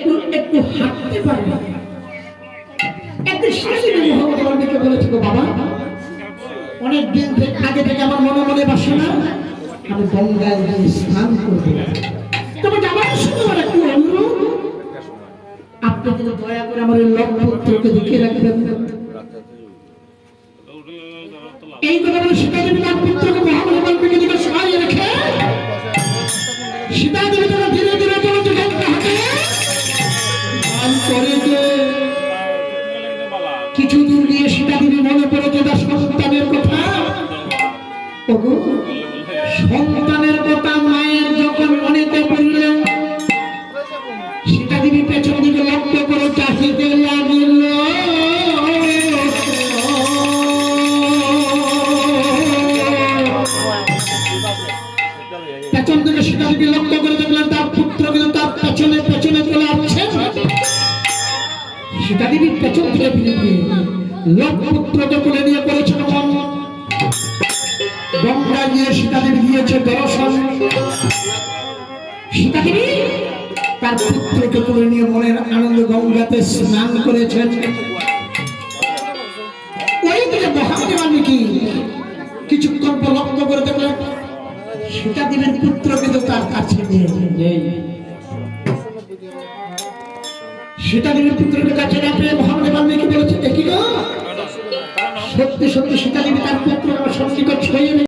একটু একটু হাঁটতে পারে না। একদিন সীতাদেবী মহাবতারকে বলেছিল, বাবা অনেক দিন আগে থেকে আমার মনে মনে বাসনা আমি গঙ্গায় গিয়ে স্নান করবো, তবে যাবার সময় আমার একটু অনুরোধ, আপনি যদি দয়া করে আমার লক্ষ্যকে দেখে রাখবেন। এই কথা বলে সীতাদেবী তার পুত্রকে মহাবলী বাল্মীকি দিকে সরিয়ে রেখে সীতাদেবী তারা ধীরে ধীরে গঙ্গা হাতে করে যে কিছু দূর গিয়ে সীতাদেবী মনে পড়েছে তার সন্তানের কথা। সন্তানের কথা মায়ের যখন মনেতে পড়ল, সীতাদেবী পেছন দিকে লক্ষ্য করে চাষিতে লাগিল। পেছন থেকে সীতাদেবী লক্ষ্য করে দেখলেন তার পুত্র কিন্তু তার পেছনে পেছনে চলে আসছে। সীতাদেবী পেছন থেকে ফিরে গিয়ে পুত্রকে কোলে নিয়ে করেছে গঙ্গা গিয়ে সীতাদেবী দিয়েছে দর্শন। সীতাদেবী তার পুত্রকে কোলে নিয়ে মনের আনন্দ গঙ্গাতে স্নান করেছেন। ওই থেকে মহাবলী বাল্মীকি কিছুক্ষণ পর লক্ষ্য করে দেখলেন সীতাদেবীর পুত্র কিন্তু তার কাছে নিয়ে সীতাদেবীর পুত্রকে কাছে না পেয়ে মহাবলী বাল্মীকি বলেছে, দেখি গো সত্যি সত্যি সীতাদেবী তার পুত্র আমার সন্নিকট ছড়িয়ে